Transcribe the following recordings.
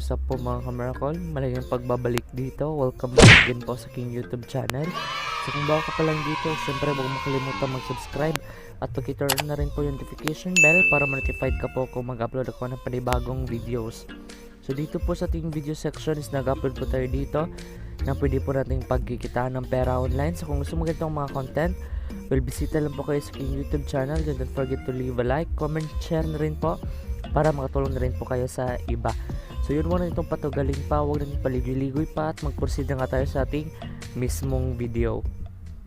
what's up po mga kamarakol? Malayang pagbabalik dito. Welcome back again po sa aking YouTube channel. So kung bago ka pa lang dito, syempre huwag mo kalimutan mag-subscribe at pag-turn na rin po yung notification bell para ma-notified ka po kung mag-upload ako ng panibagong videos. So dito po sa ating video section is nag-upload po tayo dito na pwede po nating pagkikitaan ng pera online. So kung gusto mo ganitong mga content, well, bisita lang po kayo sa aking YouTube channel. Don't forget to leave a like, comment, share na rin po para makatulong na rin po kayo sa iba. So yun muna itong patugaling pa, huwag natin paligoy-ligoy pa at mag-proceed na nga tayo sa ating mismong video.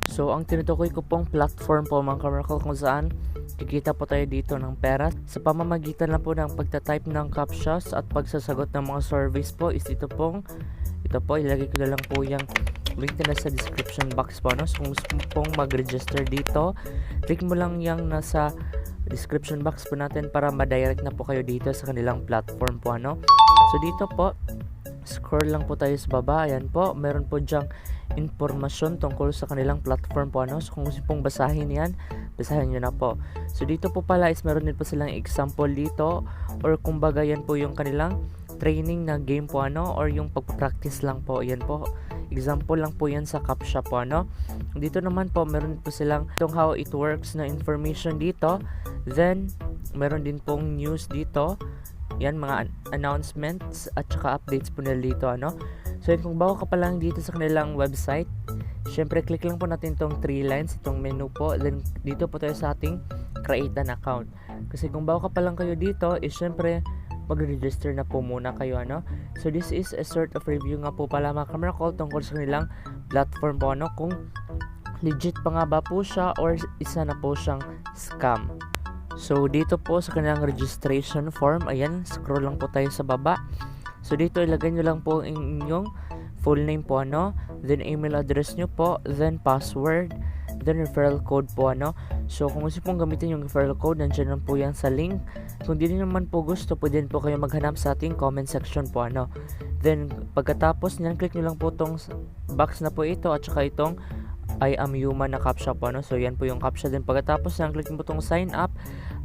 So ang tinutukoy ko pong platform po mga kamarakol kung saan kikita po tayo dito ng pera sa pamamagitan lang po ng pagtatype ng captchas at pagsasagot ng mga surveys po is ito po, ilagay ko na lang po yung link na sa description box po, no? So kung gusto pong mag-register dito, click mo lang yung nasa description box po natin para ma-direct na po kayo dito sa kanilang platform po, ano. So dito po, scroll lang po tayo sa baba. Ayan po, meron po dyang informasyon tungkol sa kanilang platform po, ano. So kung gusto pong basahin yan, basahin nyo na po. So dito po pala is meron din po silang example dito, or kumbaga yan po yung kanilang training na game po, ano, or yung pag-practice lang po. Yan po, example lang po yan sa captcha po, ano. Dito naman po meron po silang itong how it works na information dito. Then meron din pong news dito, yan mga announcements at saka updates po nila dito, ano. So kung bago ka pa lang dito sa kanilang website, syempre click lang po natin itong 3 lines, itong menu po. Then dito po tayo sa ating create an account. Kasi kung bago ka pa lang kayo dito, is syempre mag-register na po muna kayo, ano. So this is a sort of review nga po pala mga kamarakol tungkol sa kanilang platform po, ano, kung legit pa nga ba po siya or isa na po siyang scam. So dito po sa kanilang registration form, ayan, scroll lang po tayo sa baba. So dito ilagay nyo lang po inyong full name po, ano, then email address nyo po, then password, then referral code po, ano. So kung gusto pong gamitin yung referral code, nandiyan lang po yan sa link. Kung di naman po gusto, pwede po kayo maghanap sa ating comment section po, ano. Then pagkatapos nyan, click nyo lang po tong box na po ito at saka itong I am human na captcha po, ano. So yan po yung captcha. Then pagkatapos nyan, click mo po tong sign up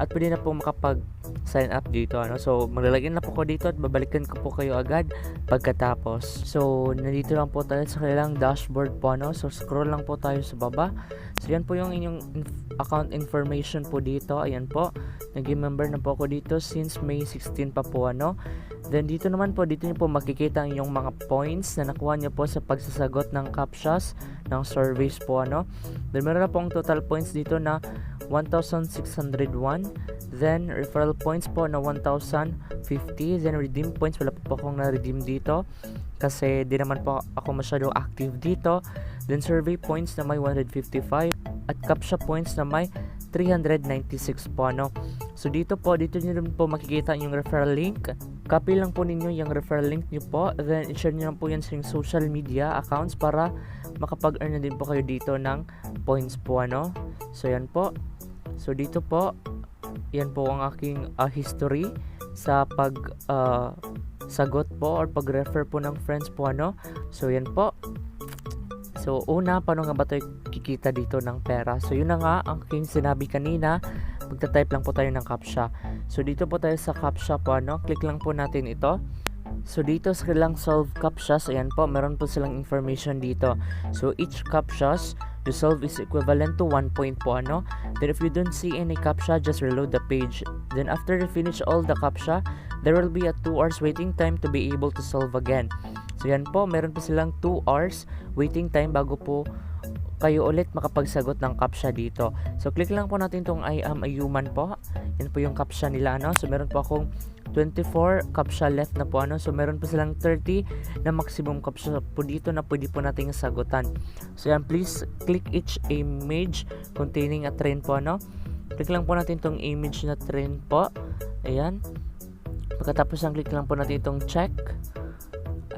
at pwede na po makapag sign up dito, ano. So maglalagay na po ko dito at babalikan ko po kayo agad pagkatapos. So nandito lang po tayo sa kanilang dashboard po, ano. So scroll lang po tayo sa baba. So yan po yung inyong account information po dito. Ayan po, naging member na po ako dito since May 16 pa po, ano. Then dito naman po, dito nyo po makikita ang inyong mga points na nakuha nyo po sa pagsasagot ng captchas ng surveys po, ano. Then meron na po ang total points dito na 1,601. Then referral points po na 1,050. Then redeem points, wala po akong na-redeem dito kasi di naman po ako masyado active dito. Then survey points na may 155 at captcha points na may 396 po, ano. So dito nyo rin po makikita yung referral link. Copy lang po ninyo yung referral link nyo po, then i-share nyo lang po yan sa yung social media accounts para makapag-earn na din po kayo dito ng points po, ano. So yan po. So dito po, yan po ang aking history sa pag sagot po or pag-refer po ng friends po, ano. So yan po. So una, paano nga ba tayo kikita dito ng pera? So yun na nga ang aking sinabi kanina, magta-type lang po tayo ng captcha. So dito po tayo sa captcha po, ano. Click lang po natin ito. So dito sa kanilang solve captchas, ayan po, meron po silang information dito. So each captchas you solve is equivalent to 1 point po, ano. Then if you don't see any captcha, just reload the page. Then after you finish all the captcha, there will be a 2 hours waiting time to be able to solve again. So yan po, meron po silang 2 hours waiting time bago po kayo ulit makapagsagot ng captcha dito. So click lang po natin tong I am a human po. Yan po yung captcha nila, ano. So meron po akong 24 captcha left na po, ano. So meron po silang 30 na maximum captcha po dito na pwede po nating sagutan. So yan, please click each image containing a train po, ano. Click lang po natin tong image na train po. Ayan. Pagkatapos click lang po natin itong check.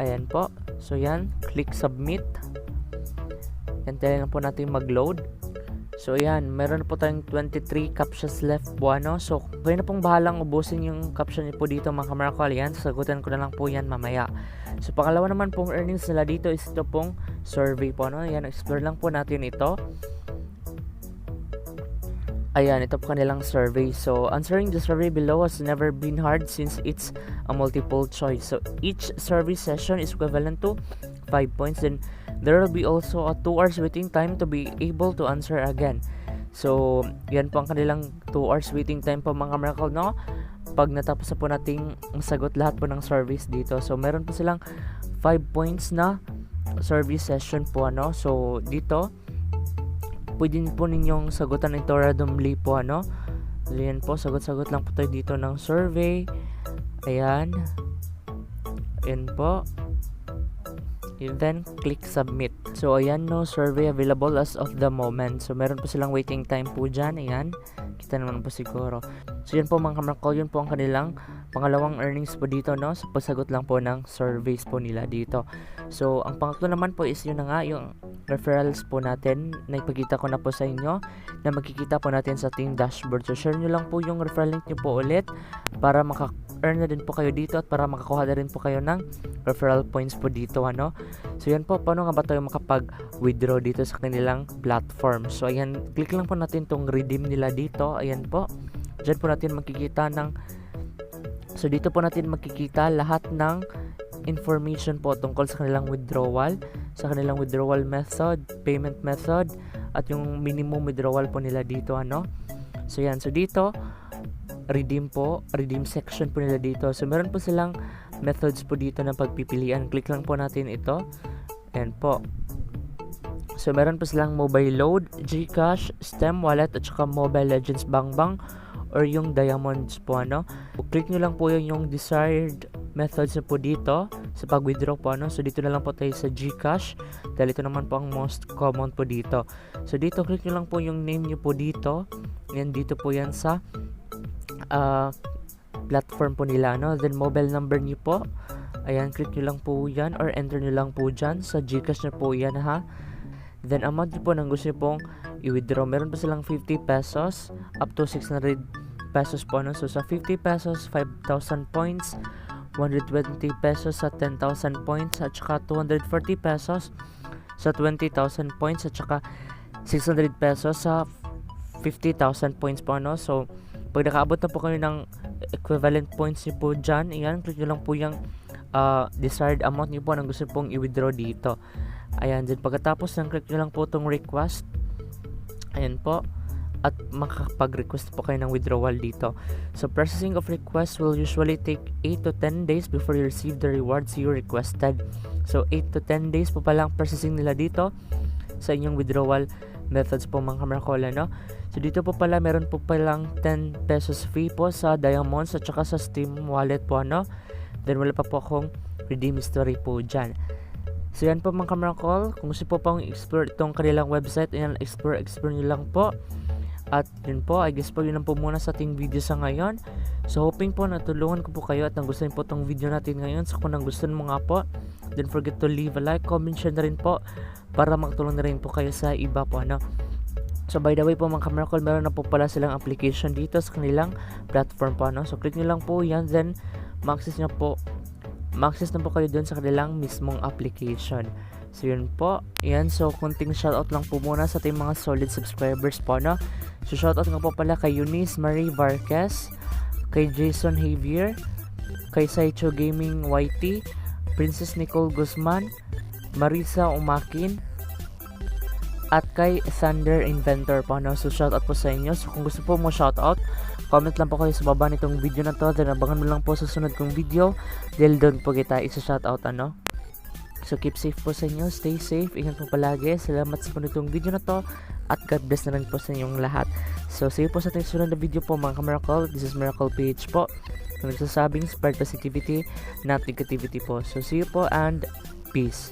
Ayan po. So yan, click submit. Hintayin lang po natin mag-load. So ayan, meron po tayong 23 captchas left po, ano. So kayo na pong bahalang ubusin yung captcha niyo po dito mga kamarakol. Yan, sasagutan ko na lang po yan mamaya. So pangalawa naman pong earnings nila dito is ito pong survey po, ano. Yan, explore lang po natin ito. Ayan, ito po kanilang survey. So, answering the survey below has never been hard since it's a multiple choice. So, each survey session is equivalent to 5 points. Then, there will be also a 2 hours waiting time to be able to answer again. So, yan po ang kanilang 2 hours waiting time po mga miracle, no? Pag natapos na po nating masagot lahat po ng surveys dito. So, meron po silang 5 points na survey session po, ano? So, dito, pwede po ninyong sagutan ito randomly po, ano. Ayan po, sagot-sagot lang po tayo dito ng survey. Ayan. Ayan po. And then, click submit. So, ayan, no, survey available as of the moment. So, meron po silang waiting time po dyan. Ayan. Kita naman po siguro. So, yan po mga kamarkol, yun po ang kanilang pangalawang earnings po dito, no, sa pagsagot lang po ng surveys po nila dito. So, ang pangatlo naman po is yun na nga, yung referrals po natin na ipakita ko na po sa inyo na makikita po natin sa ating dashboard. So, share nyo lang po yung referral link nyo po ulit para maka-earn na din po kayo dito at para makakuha na rin po kayo ng referral points po dito, ano. So, yan po, paano nga ba tayo makapag-withdraw dito sa kanilang platform. So, ayan, click lang po natin tong redeem nila dito. Ayan po, dyan po natin makikita so, dito po natin makikita lahat ng information po tungkol sa kanilang withdrawal, method, payment method, at yung minimum withdrawal po nila dito, ano. So, yan. So, dito, redeem section po nila dito. So, meron po silang methods po dito na pagpipilian. Click lang po natin ito. Ayan po. So, meron po silang mobile load, Gcash, Stem Wallet, at saka Mobile Legends Bangbang or yung Diamonds po, ano. Click nyo lang po yung desired methods na po dito sa pag-withdraw po, ano. So, dito na lang po tayo sa Gcash dahil ito naman po ang most common po dito. So, dito, click nyo lang po yung name nyo po dito. Yan, dito po yan sa platform po nila, no. Then, mobile number nyo po. Ayan, click nyo lang po yan or enter nyo lang po dyan. Sa Gcash na po yan, ha. Then, amount nyo po nang gusto nyo pong i-withdraw. Meron pa silang 50 pesos up to 600 pesos po, no. So, sa 50 pesos, 5,000 points. 120 pesos sa 10,000 points. At saka 240 pesos sa 20,000 points. At saka 600 pesos sa 50,000 points po, no. So, pag nakaabot na po kayo ng equivalent points nyo po dyan, ayan, click nyo lang po yung desired amount nyo po nang gusto pong i-withdraw dito. Ayan, din pagkatapos ng click nyo lang po itong request. Ayan po. At makakapag-request po kayo ng withdrawal dito. So, processing of request will usually take 8 to 10 days before you receive the rewards you requested. So, 8 to 10 days po palang processing nila dito sa inyong withdrawal methods po mga kamarkola, no? So, dito po pala, meron po palang 10 pesos fee po sa Diamonds at saka sa Steam Wallet po, no? Then, wala pa po akong redeem history po dyan. So, yan po mga kamarkol. Kung gusto po pang explore itong kanilang website, yan, explore nyo lang po. At yun po, I guess po yun lang po muna sa ating video sa ngayon. So, hoping po natulungan ko po kayo at nagustuhan po itong video natin ngayon. So, kung nagustuhan mo nga po, don't forget to leave a like, comment, share na rin po para makatulong na rin po kayo sa iba po, ano. So, by the way po mga kamarkol, meron na po pala silang application dito sa kanilang platform po, ano. So, click nyo lang po yan, then ma-access na po kayo dun sa kanilang mismong application. So, yun po. Yan. So, kunting shoutout lang po muna sa ating mga solid subscribers po, no? So, shoutout nga po pala kay Eunice Marie Vargas, kay Jason Javier, kay Saicho Gaming YT, Princess Nicole Guzman, Marisa Umakin, at kay Thunder Inventor po, no? So, shoutout po sa inyo. So, kung gusto po mo shoutout, comment lang po kayo sa baba nitong video na to. Then, abangan mo lang po sa sunod kong video dahil doon po kita isa-shoutout, ano? So, keep safe po sa inyo. Stay safe. Ingat po palagi. Salamat sa panitong video na to. At God bless na rin po sa inyong lahat. So, see you po sa ating sunod na video po mga ka-Miracle. This is Miracle PH po. Kung nagsasabing spread positivity, not negativity po. So, see you po and peace.